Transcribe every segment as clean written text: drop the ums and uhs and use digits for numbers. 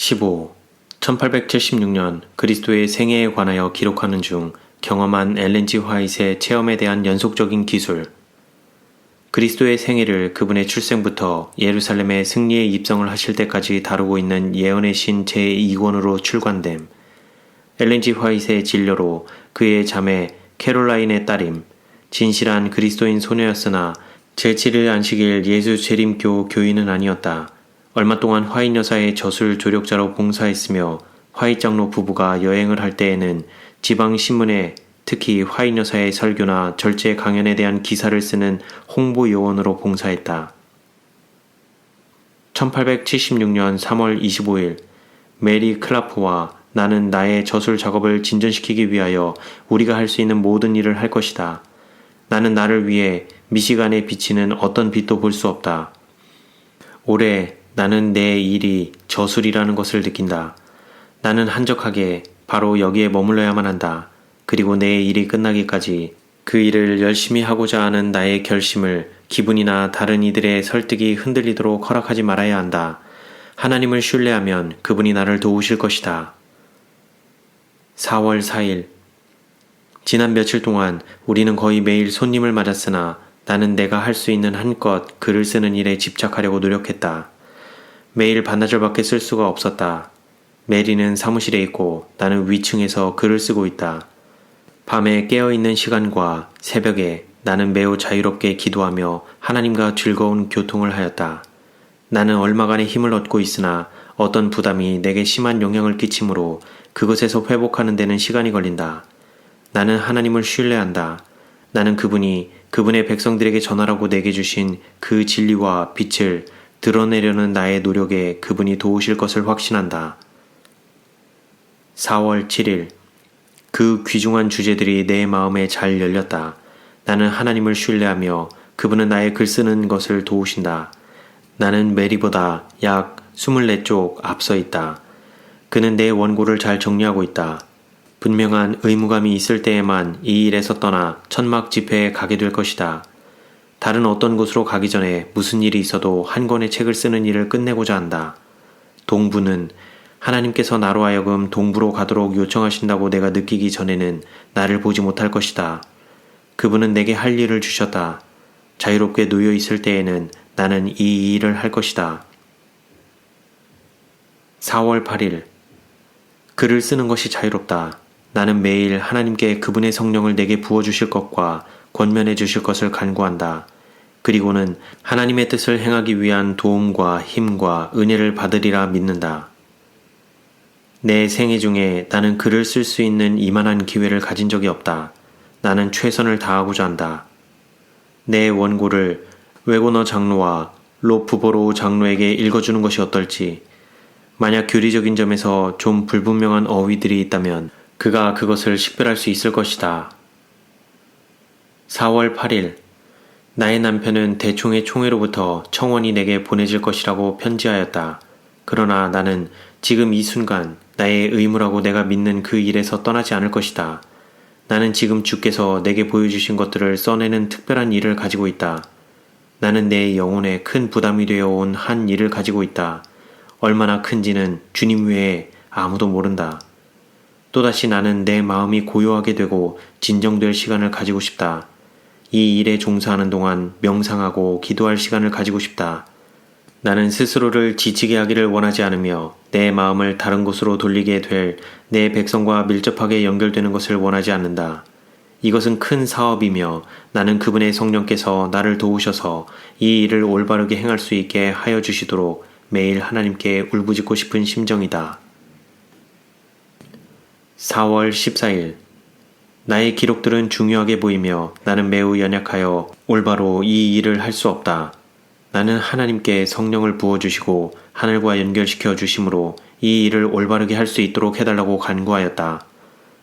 15. 1876년 그리스도의 생애에 관하여 기록하는 중 경험한 엘렌 G. 화이트의 체험에 대한 연속적인 기술. 그리스도의 생애를 그분의 출생부터 예루살렘의 승리에 입성을 하실 때까지 다루고 있는 예언의 신 제2권으로 출간됨. 엘렌 G. 화이트의 진료로 그의 자매 캐롤라인의 딸임, 진실한 그리스도인 소녀였으나 제7일 안식일 예수 재림교 교인은 아니었다. 얼마 동안 화이트 여사의 저술 조력자로 봉사했으며 화이트 장로 부부가 여행을 할 때에는 지방 신문에 특히 화이트 여사의 설교나 절제 강연에 대한 기사를 쓰는 홍보 요원으로 봉사했다. 1876년 3월 25일 메리 클라프와 나는 나의 저술 작업을 진전시키기 위하여 우리가 할 수 있는 모든 일을 할 것이다. 나는 나를 위해 미시간에 비치는 어떤 빛도 볼 수 없다. 올해 나는 내 일이 저술이라는 것을 느낀다. 나는 한적하게 바로 여기에 머물러야만 한다. 그리고 내 일이 끝나기까지 그 일을 열심히 하고자 하는 나의 결심을 기분이나 다른 이들의 설득이 흔들리도록 허락하지 말아야 한다. 하나님을 신뢰하면 그분이 나를 도우실 것이다. 4월 4일 지난 며칠 동안 우리는 거의 매일 손님을 맞았으나 나는 내가 할 수 있는 한껏 글을 쓰는 일에 집착하려고 노력했다. 매일 반나절밖에 쓸 수가 없었다. 메리는 사무실에 있고 나는 위층에서 글을 쓰고 있다. 밤에 깨어있는 시간과 새벽에 나는 매우 자유롭게 기도하며 하나님과 즐거운 교통을 하였다. 나는 얼마간의 힘을 얻고 있으나 어떤 부담이 내게 심한 영향을 끼치므로 그것에서 회복하는 데는 시간이 걸린다. 나는 하나님을 신뢰한다. 나는 그분이 그분의 백성들에게 전하라고 내게 주신 그 진리와 빛을 드러내려는 나의 노력에 그분이 도우실 것을 확신한다. 4월 7일 그 귀중한 주제들이 내 마음에 잘 열렸다. 나는 하나님을 신뢰하며 그분은 나의 글 쓰는 것을 도우신다. 나는 메리보다 약 24쪽 앞서 있다. 그는 내 원고를 잘 정리하고 있다. 분명한 의무감이 있을 때에만 이 일에서 떠나 천막 집회에 가게 될 것이다. 다른 어떤 곳으로 가기 전에 무슨 일이 있어도 한 권의 책을 쓰는 일을 끝내고자 한다. 동부는 하나님께서 나로 하여금 동부로 가도록 요청하신다고 내가 느끼기 전에는 나를 보지 못할 것이다. 그분은 내게 할 일을 주셨다. 자유롭게 놓여 있을 때에는 나는 이 일을 할 것이다. 4월 8일 글을 쓰는 것이 자유롭다. 나는 매일 하나님께 그분의 성령을 내게 부어주실 것과 권면해 주실 것을 간구한다. 그리고는 하나님의 뜻을 행하기 위한 도움과 힘과 은혜를 받으리라 믿는다. 내 생애 중에 나는 글을 쓸 수 있는 이만한 기회를 가진 적이 없다. 나는 최선을 다하고자 한다. 내 원고를 웨고너 장로와 로프보로우 장로에게 읽어주는 것이 어떨지. 만약 교리적인 점에서 좀 불분명한 어휘들이 있다면 그가 그것을 식별할 수 있을 것이다. 4월 8일 나의 남편은 대총회 총회로부터 청원이 내게 보내질 것이라고 편지하였다. 그러나 나는 지금 이 순간 나의 의무라고 내가 믿는 그 일에서 떠나지 않을 것이다. 나는 지금 주께서 내게 보여주신 것들을 써내는 특별한 일을 가지고 있다. 나는 내 영혼에 큰 부담이 되어 온 한 일을 가지고 있다. 얼마나 큰지는 주님 외에 아무도 모른다. 또다시 나는 내 마음이 고요하게 되고 진정될 시간을 가지고 싶다. 이 일에 종사하는 동안 명상하고 기도할 시간을 가지고 싶다. 나는 스스로를 지치게 하기를 원하지 않으며 내 마음을 다른 곳으로 돌리게 될 내 백성과 밀접하게 연결되는 것을 원하지 않는다. 이것은 큰 사업이며 나는 그분의 성령께서 나를 도우셔서 이 일을 올바르게 행할 수 있게 하여 주시도록 매일 하나님께 울부짖고 싶은 심정이다. 4월 14일 나의 기록들은 중요하게 보이며 나는 매우 연약하여 올바로 이 일을 할 수 없다. 나는 하나님께 성령을 부어주시고 하늘과 연결시켜 주심으로 이 일을 올바르게 할 수 있도록 해달라고 간구하였다.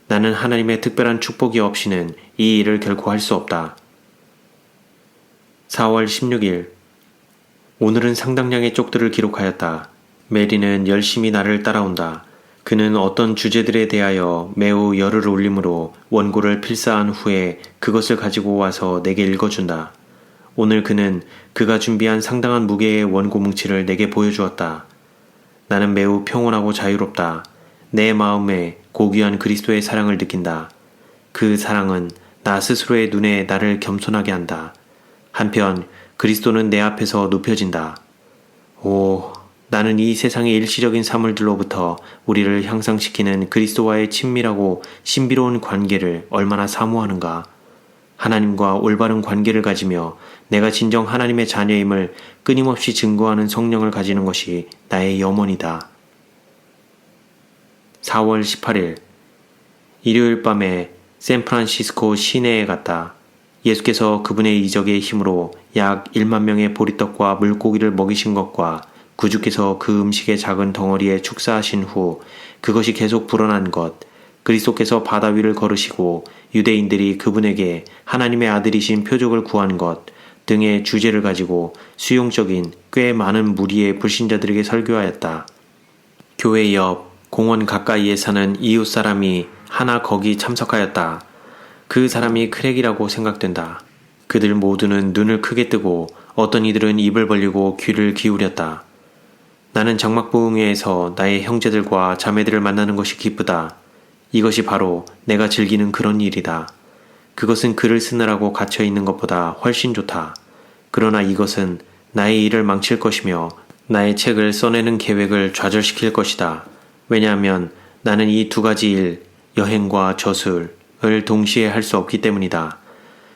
나는 하나님의 특별한 축복이 없이는 이 일을 결코 할 수 없다. 4월 16일 오늘은 상당량의 쪽들을 기록하였다. 메리는 열심히 나를 따라온다. 그는 어떤 주제들에 대하여 매우 열을 올림으로 원고를 필사한 후에 그것을 가지고 와서 내게 읽어준다. 오늘 그는 그가 준비한 상당한 무게의 원고 뭉치를 내게 보여주었다. 나는 매우 평온하고 자유롭다. 내 마음에 고귀한 그리스도의 사랑을 느낀다. 그 사랑은 나 스스로의 눈에 나를 겸손하게 한다. 한편 그리스도는 내 앞에서 높여진다. 오, 나는 이 세상의 일시적인 사물들로부터 우리를 향상시키는 그리스도와의 친밀하고 신비로운 관계를 얼마나 사모하는가. 하나님과 올바른 관계를 가지며 내가 진정 하나님의 자녀임을 끊임없이 증거하는 성령을 가지는 것이 나의 염원이다. 4월 18일 일요일 밤에 샌프란시스코 시내에 갔다. 예수께서 그분의 이적의 힘으로 약 1만 명의 보리떡과 물고기를 먹이신 것과 구주께서 그 음식의 작은 덩어리에 축사하신 후 그것이 계속 불어난 것, 그리스도께서 바다 위를 걸으시고 유대인들이 그분에게 하나님의 아들이신 표적을 구한 것 등의 주제를 가지고 수용적인 꽤 많은 무리의 불신자들에게 설교하였다. 교회 옆 공원 가까이에 사는 이웃 사람이 하나 거기 참석하였다. 그 사람이 크랙이라고 생각된다. 그들 모두는 눈을 크게 뜨고 어떤 이들은 입을 벌리고 귀를 기울였다. 나는 장막부흥회에서 나의 형제들과 자매들을 만나는 것이 기쁘다. 이것이 바로 내가 즐기는 그런 일이다. 그것은 글을 쓰느라고 갇혀있는 것보다 훨씬 좋다. 그러나 이것은 나의 일을 망칠 것이며 나의 책을 써내는 계획을 좌절시킬 것이다. 왜냐하면 나는 이 두 가지 일, 여행과 저술을 동시에 할 수 없기 때문이다.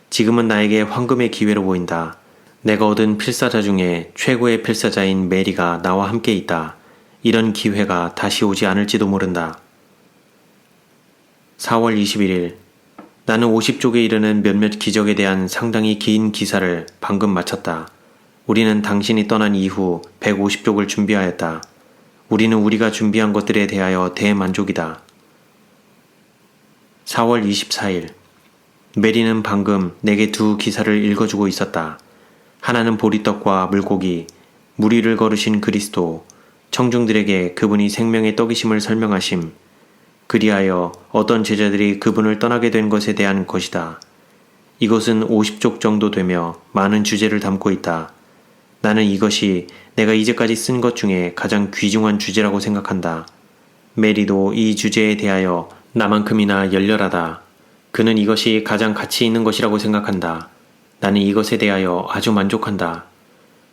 지금은 나에게 황금의 기회로 보인다. 내가 얻은 필사자 중에 최고의 필사자인 메리가 나와 함께 있다. 이런 기회가 다시 오지 않을지도 모른다. 4월 21일 나는 50쪽에 이르는 몇몇 기적에 대한 상당히 긴 기사를 방금 마쳤다. 우리는 당신이 떠난 이후 150쪽을 준비하였다. 우리는 우리가 준비한 것들에 대하여 대만족이다. 4월 24일 메리는 방금 내게 두 기사를 읽어주고 있었다. 하나는 보리떡과 물고기, 물 위를 걸으신 그리스도, 청중들에게 그분이 생명의 떡이심을 설명하심, 그리하여 어떤 제자들이 그분을 떠나게 된 것에 대한 것이다. 이것은 50쪽 정도 되며 많은 주제를 담고 있다. 나는 이것이 내가 이제까지 쓴 것 중에 가장 귀중한 주제라고 생각한다. 메리도 이 주제에 대하여 나만큼이나 열렬하다. 그는 이것이 가장 가치 있는 것이라고 생각한다. 나는 이것에 대하여 아주 만족한다.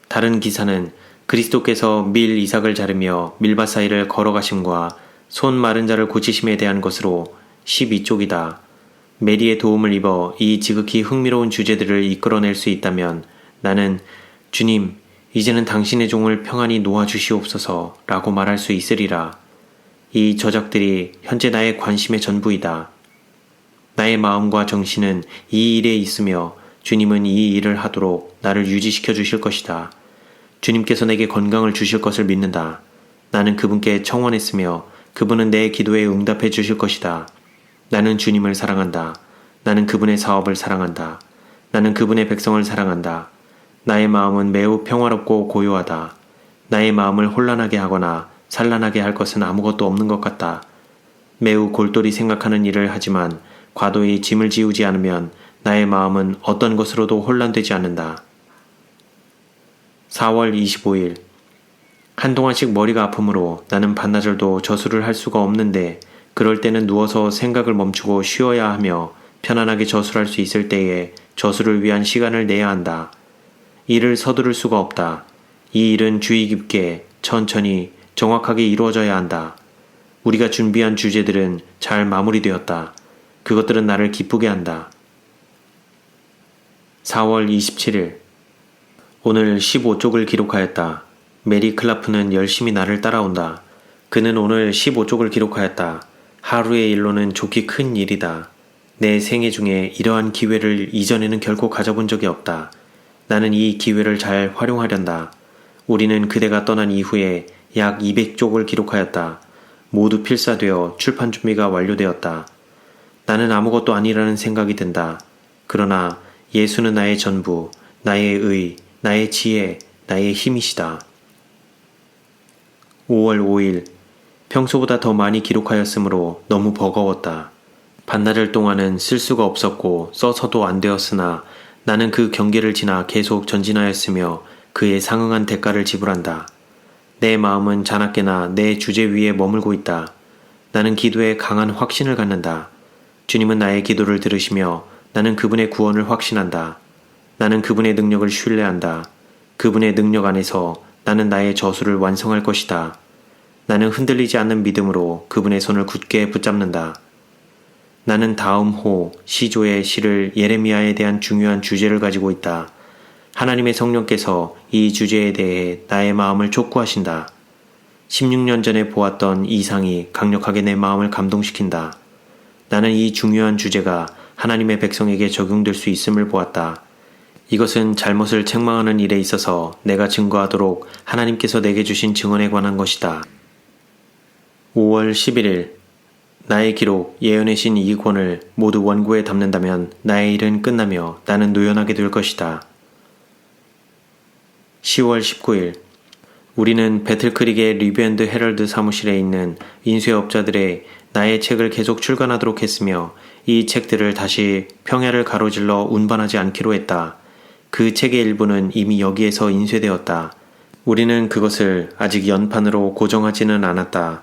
다른 기사는 그리스도께서 밀 이삭을 자르며 밀밭 사이를 걸어가심과 손 마른 자를 고치심에 대한 것으로 12쪽이다. 메리의 도움을 입어 이 지극히 흥미로운 주제들을 이끌어낼 수 있다면 나는 주님, 이제는 당신의 종을 평안히 놓아주시옵소서 라고 말할 수 있으리라. 이 저작들이 현재 나의 관심의 전부이다. 나의 마음과 정신은 이 일에 있으며 주님은 이 일을 하도록 나를 유지시켜 주실 것이다. 주님께서 내게 건강을 주실 것을 믿는다. 나는 그분께 청원했으며 그분은 내 기도에 응답해 주실 것이다. 나는 주님을 사랑한다. 나는 그분의 사업을 사랑한다. 나는 그분의 백성을 사랑한다. 나의 마음은 매우 평화롭고 고요하다. 나의 마음을 혼란하게 하거나 산란하게 할 것은 아무것도 없는 것 같다. 매우 골똘히 생각하는 일을 하지만 과도히 짐을 지우지 않으면 나의 마음은 어떤 것으로도 혼란되지 않는다. 4월 25일 한동안씩 머리가 아프므로 나는 반나절도 저술을 할 수가 없는데 그럴 때는 누워서 생각을 멈추고 쉬어야 하며 편안하게 저술할 수 있을 때에 저술을 위한 시간을 내야 한다. 일을 서두를 수가 없다. 이 일은 주의 깊게 천천히 정확하게 이루어져야 한다. 우리가 준비한 주제들은 잘 마무리되었다. 그것들은 나를 기쁘게 한다. 4월 27일 오늘 15쪽을 기록하였다. 메리 클라프는 열심히 나를 따라온다. 그는 오늘 15쪽을 기록하였다. 하루의 일로는 좋기 큰 일이다. 내 생애 중에 이러한 기회를 이전에는 결코 가져본 적이 없다. 나는 이 기회를 잘 활용하련다. 우리는 그대가 떠난 이후에 약 200쪽을 기록하였다. 모두 필사되어 출판 준비가 완료되었다. 나는 아무것도 아니라는 생각이 든다. 그러나 예수는 나의 전부, 나의 의, 나의 지혜, 나의 힘이시다. 5월 5일 평소보다 더 많이 기록하였으므로 너무 버거웠다. 반나절 동안은 쓸 수가 없었고 써서도 안 되었으나 나는 그 경계를 지나 계속 전진하였으며 그에 상응한 대가를 지불한다. 내 마음은 자나깨나 내 주제 위에 머물고 있다. 나는 기도에 강한 확신을 갖는다. 주님은 나의 기도를 들으시며 나는 그분의 구원을 확신한다. 나는 그분의 능력을 신뢰한다. 그분의 능력 안에서 나는 나의 저수를 완성할 것이다. 나는 흔들리지 않는 믿음으로 그분의 손을 굳게 붙잡는다. 나는 다음 호 시조의 시를 예레미야에 대한 중요한 주제를 가지고 있다. 하나님의 성령께서 이 주제에 대해 나의 마음을 촉구하신다. 16년 전에 보았던 이상이 강력하게 내 마음을 감동시킨다. 나는 이 중요한 주제가 하나님의 백성에게 적용될 수 있음을 보았다. 이것은 잘못을 책망하는 일에 있어서 내가 증거하도록 하나님께서 내게 주신 증언에 관한 것이다. 5월 11일 나의 기록 예언의 신 2권을 모두 원고에 담는다면 나의 일은 끝나며 나는 노연하게 될 것이다. 10월 19일 우리는 배틀크릭의 리뷰앤드 헤럴드 사무실에 있는 인쇄업자들의 나의 책을 계속 출간하도록 했으며 이 책들을 다시 평야를 가로질러 운반하지 않기로 했다. 그 책의 일부는 이미 여기에서 인쇄되었다. 우리는 그것을 아직 연판으로 고정하지는 않았다.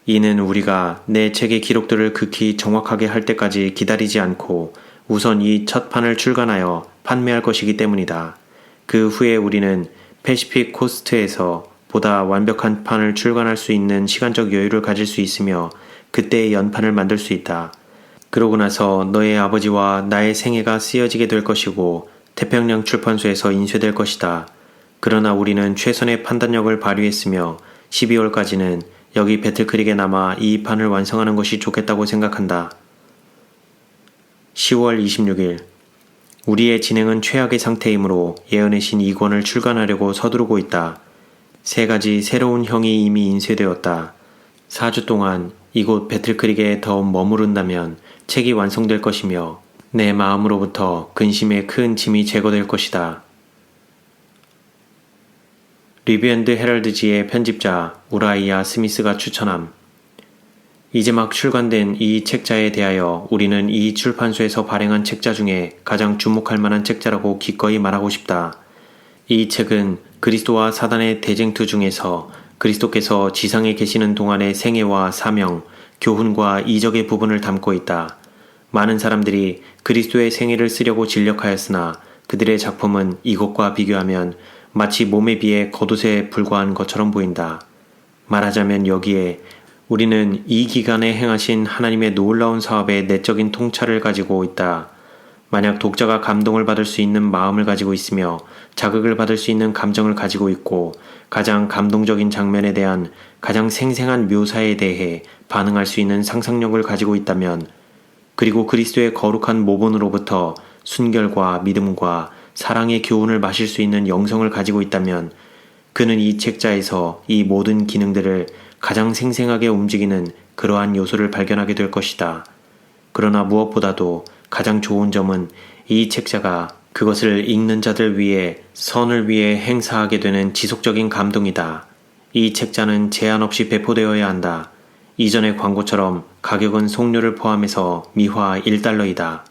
이는 우리가 내 책의 기록들을 극히 정확하게 할 때까지 기다리지 않고 우선 이 첫 판을 출간하여 판매할 것이기 때문이다. 그 후에 우리는 패시픽 코스트에서 보다 완벽한 판을 출간할 수 있는 시간적 여유를 가질 수 있으며 그때의 연판을 만들 수 있다. 그러고 나서 너의 아버지와 나의 생애가 쓰여지게 될 것이고 태평양 출판소에서 인쇄될 것이다. 그러나 우리는 최선의 판단력을 발휘했으며 12월까지는 여기 배틀크릭에 남아 이 판을 완성하는 것이 좋겠다고 생각한다. 10월 26일 우리의 진행은 최악의 상태이므로 예언의 신 2권을 출간하려고 서두르고 있다. 3가지 새로운 형이 이미 인쇄되었다. 4주 동안 이곳 배틀크릭에 더 머무른다면 책이 완성될 것이며 내 마음으로부터 근심의 큰 짐이 제거될 것이다. 리뷰앤드 헤럴드지의 편집자 우라이아 스미스가 추천함. 이제 막 출간된 이 책자에 대하여 우리는 이 출판소에서 발행한 책자 중에 가장 주목할 만한 책자라고 기꺼이 말하고 싶다. 이 책은 그리스도와 사단의 대쟁투 중에서 그리스도께서 지상에 계시는 동안의 생애와 사명, 교훈과 이적의 부분을 담고 있다. 많은 사람들이 그리스도의 생애를 쓰려고 진력하였으나 그들의 작품은 이것과 비교하면 마치 몸에 비해 겉옷에 불과한 것처럼 보인다. 말하자면 여기에 우리는 이 기간에 행하신 하나님의 놀라운 사업의 내적인 통찰을 가지고 있다. 만약 독자가 감동을 받을 수 있는 마음을 가지고 있으며 자극을 받을 수 있는 감정을 가지고 있고 가장 감동적인 장면에 대한 가장 생생한 묘사에 대해 반응할 수 있는 상상력을 가지고 있다면 그리고 그리스도의 거룩한 모본으로부터 순결과 믿음과 사랑의 교훈을 마실 수 있는 영성을 가지고 있다면 그는 이 책자에서 이 모든 기능들을 가장 생생하게 움직이는 그러한 요소를 발견하게 될 것이다. 그러나 무엇보다도 가장 좋은 점은 이 책자가 그것을 읽는 자들 위해 선을 위해 행사하게 되는 지속적인 감동이다. 이 책자는 제한 없이 배포되어야 한다. 이전의 광고처럼 가격은 송료를 포함해서 미화 $1이다.